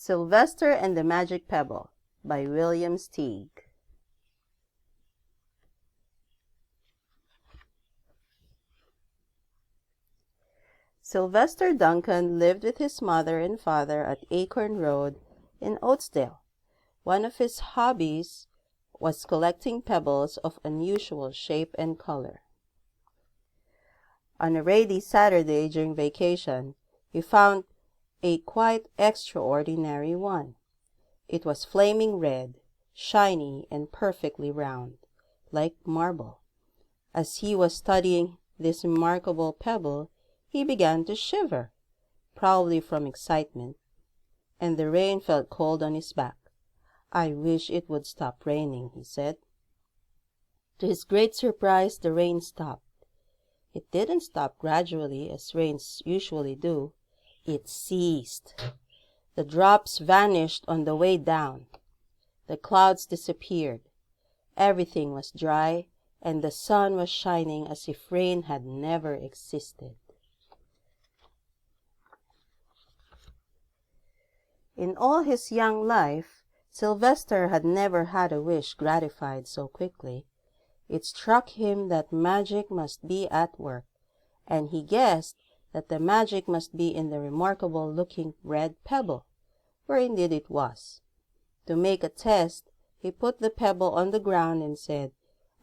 Sylvester and the Magic Pebble by William Steig. Sylvester Duncan lived with his mother and father at Acorn Road in Oatsdale. One of his hobbies was collecting pebbles of unusual shape and color. On a rainy Saturday during vacation, he found a quite extraordinary one. It was flaming red, shiny, and perfectly round, like marble. As he was studying this remarkable pebble, he began to shiver, probably from excitement, and the rain felt cold on his back. "I wish it would stop raining," he said. To his great surprise, the rain stopped. It didn't stop gradually, as rains usually do. It ceased. The drops vanished on the way down. The clouds disappeared. Everything was dry, and the sun was shining as if rain had never existed. In all his young life, Sylvester had never had a wish gratified so quickly. It struck him that magic must be at work, and he guessed that the magic must be in the remarkable-looking red pebble, where indeed it was. To make a test, he put the pebble on the ground and said,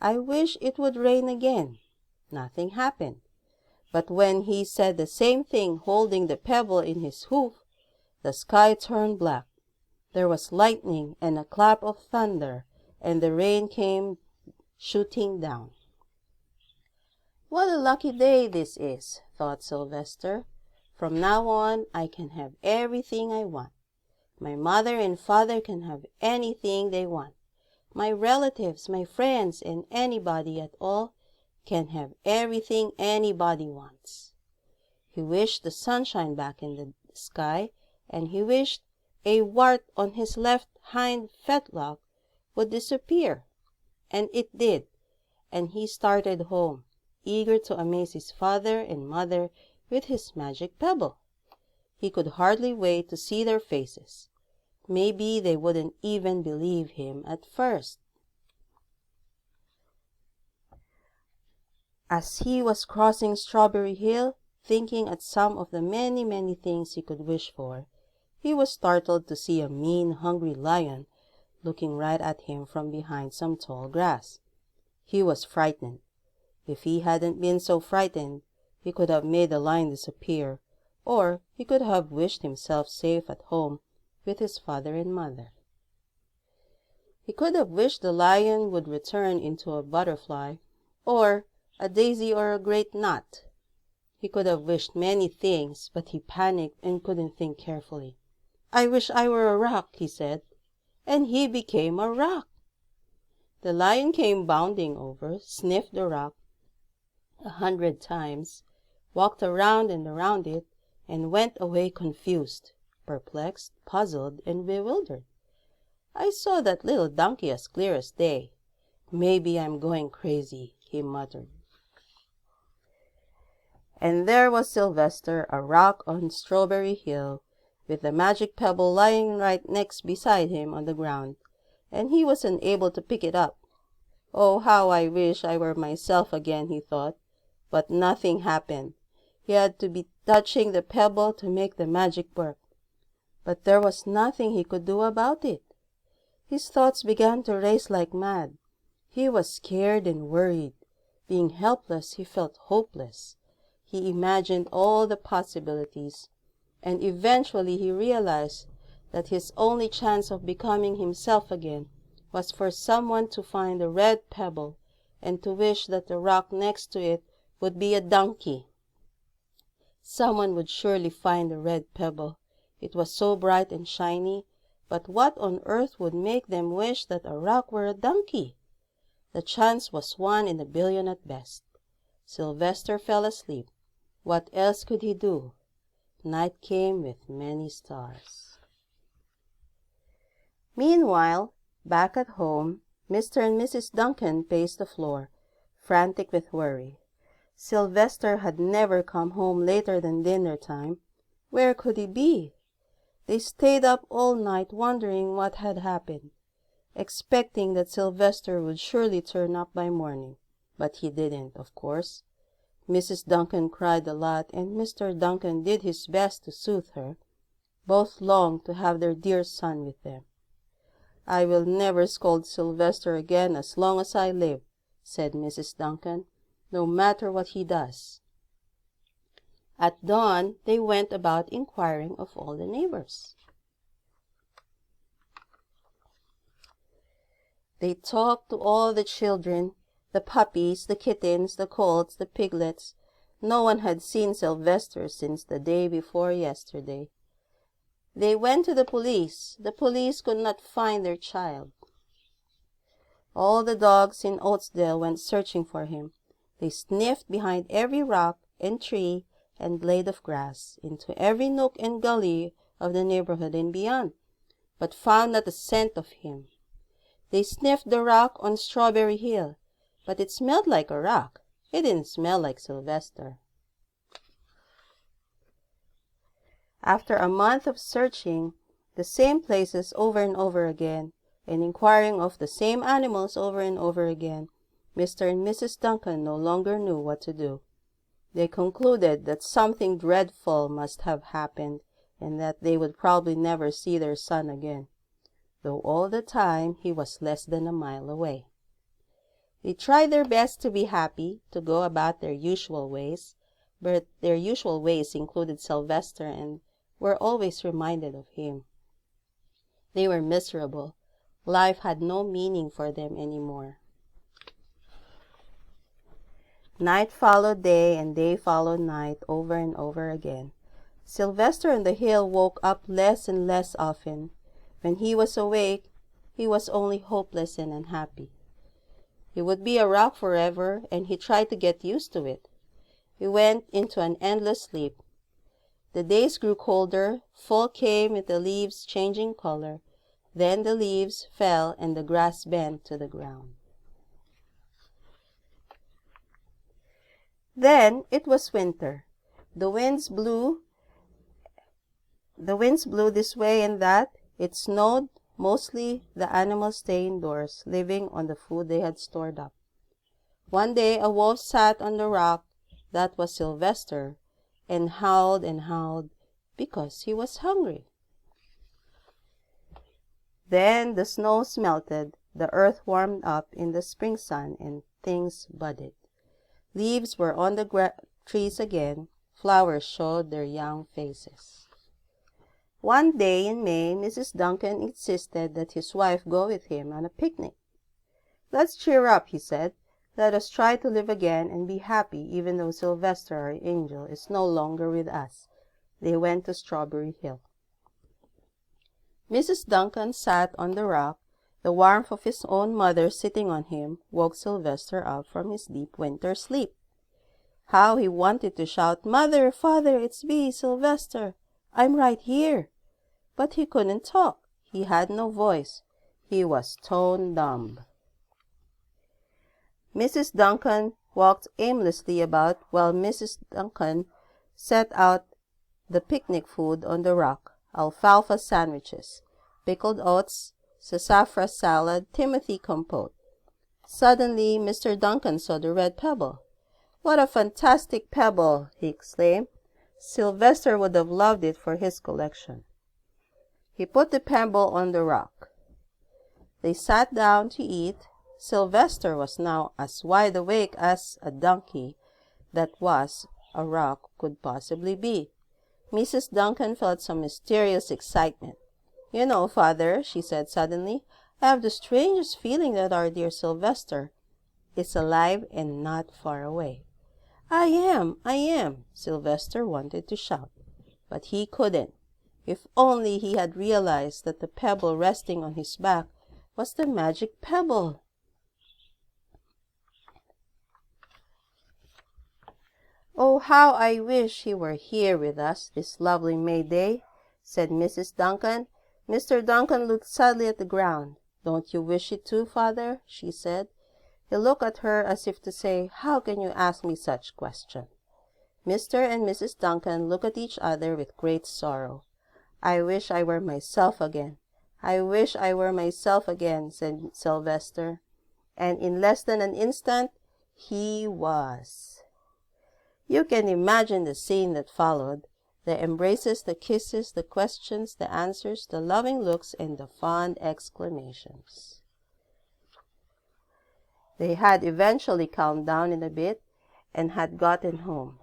"I wish it would rain again." Nothing happened. But when he said the same thing holding the pebble in his hoof, the sky turned black. There was lightning and a clap of thunder, and the rain came shooting down. "What a lucky day this is," thought Sylvester. "From now on, I can have everything I want. My mother and father can have anything they want. My relatives, my friends, and anybody at all can have everything anybody wants." He wished the sunshine back in the sky, and he wished a wart on his left hind fetlock would disappear. And it did, and he started home, eager to amaze his father and mother with his magic pebble. He could hardly wait to see their faces. Maybe they wouldn't even believe him at first. As he was crossing Strawberry Hill, thinking at some of the many, many things he could wish for, he was startled to see a mean, hungry lion looking right at him from behind some tall grass. He was frightened. If he hadn't been so frightened, he could have made the lion disappear, or he could have wished himself safe at home with his father and mother. He could have wished the lion would return into a butterfly, or a daisy, or a great nut. He could have wished many things, but he panicked and couldn't think carefully. "I wish I were a rock," he said, and he became a rock. The lion came bounding over, sniffed the rock 100 times, walked around and around it, and went away confused, perplexed, puzzled, and bewildered. "I saw that little donkey as clear as day. Maybe I'm going crazy," he muttered. And there was Sylvester, a rock on Strawberry Hill, with the magic pebble lying right next beside him on the ground, and he was unable to pick it up. "Oh, how I wish I were myself again," he thought, but nothing happened. He had to be touching the pebble to make the magic work, but there was nothing he could do about it. His thoughts began to race like mad. He was scared and worried. Being helpless, he felt hopeless. He imagined all the possibilities, and eventually he realized that his only chance of becoming himself again was for someone to find a red pebble and to wish that the rock next to it would be a donkey. Someone would surely find the red pebble. It was so bright and shiny, but what on earth would make them wish that a rock were a donkey? The chance was 1 in a billion at best. Sylvester fell asleep. What else could he do? Night came with many stars. Meanwhile, back at home, Mr. and Mrs. Duncan paced the floor, frantic with worry. Sylvester had never come home later than dinner time. Where could he be? They stayed up all night wondering what had happened, expecting that Sylvester would surely turn up by morning. But he didn't, of course. Mrs. Duncan cried a lot, and Mr. Duncan did his best to soothe her. Both longed to have their dear son with them. "I will never scold Sylvester again as long as I live," said Mrs. Duncan, "no matter what he does." At dawn, they went about inquiring of all the neighbors. They talked to all the children, the puppies, the kittens, the colts, the piglets. No one had seen Sylvester since the day before yesterday. They went to the police. The police could not find their child. All the dogs in Oatsdale went searching for him. They sniffed behind every rock and tree and blade of grass, into every nook and gully of the neighborhood and beyond, but found not a scent of him. They sniffed the rock on Strawberry Hill, but it smelled like a rock. It didn't smell like Sylvester. After a month of searching the same places over and over again, and inquiring of the same animals over and over again, Mr. and Mrs. Duncan no longer knew what to do. They concluded that something dreadful must have happened, and that they would probably never see their son again, though all the time he was less than a mile away. They tried their best to be happy, to go about their usual ways, but their usual ways included Sylvester and were always reminded of him. They were miserable. Life had no meaning for them anymore. Night followed day, and day followed night, over and over again. Sylvester on the hill woke up less and less often. When he was awake, he was only hopeless and unhappy. He would be a rock forever, and he tried to get used to it. He went into an endless sleep. The days grew colder. Fall came with the leaves changing color. Then the leaves fell and the grass bent to the ground. Then it was winter. The winds blew this way and that. It snowed. Mostly the animals stayed indoors, living on the food they had stored up. One day a wolf sat on the rock, that was Sylvester, and howled because he was hungry. Then the snows melted, the earth warmed up in the spring sun, and things budded. Leaves were on the trees again. Flowers showed their young faces. One day in May, Mrs. Duncan insisted that his wife go with him on a picnic. "Let's cheer up," he said. "Let us try to live again and be happy, even though Sylvester, our angel, is no longer with us." They went to Strawberry Hill. Mrs. Duncan sat on the rock. The warmth of his own mother sitting on him woke Sylvester up from his deep winter sleep. How he wanted to shout, "Mother, Father, it's me, Sylvester. I'm right here." But he couldn't talk. He had no voice. He was stone dumb. Mrs. Duncan walked aimlessly about while Mrs. Duncan set out the picnic food on the rock: alfalfa sandwiches, pickled oats, sassafras salad, Timothy compote. Suddenly, Mr. Duncan saw the red pebble. "What a fantastic pebble!" he exclaimed. Sylvester would have loved it for his collection. He put the pebble on the rock. They sat down to eat. Sylvester was now as wide awake as a donkey that was a rock could possibly be. Mrs. Duncan felt some mysterious excitement. "You know, Father," she said suddenly, "I have the strangest feeling that our dear Sylvester is alive and not far away." I am," Sylvester wanted to shout, but he couldn't. If only he had realized that the pebble resting on his back was the magic pebble. "Oh, how I wish he were here with us this lovely May day," said Mrs. Duncan. Mr. Duncan looked sadly at the ground. "Don't you wish it too, Father?" she said. He looked at her as if to say, "How can you ask me such question?" Mr. and Mrs. Duncan looked at each other with great sorrow. I wish I were myself again. I wish I were myself again, said Sylvester. And in less than an instant, he was. You can imagine the scene that followed. The embraces, the kisses, the questions, the answers, the loving looks, and the fond exclamations. They had eventually calmed down in a bit and had gotten home.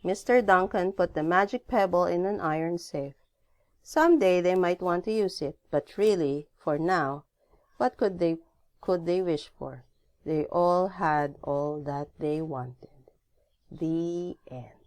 Mr. Duncan put the magic pebble in an iron safe. Some day they might want to use it, but really, for now, what could they wish for? They all had all that they wanted. The end.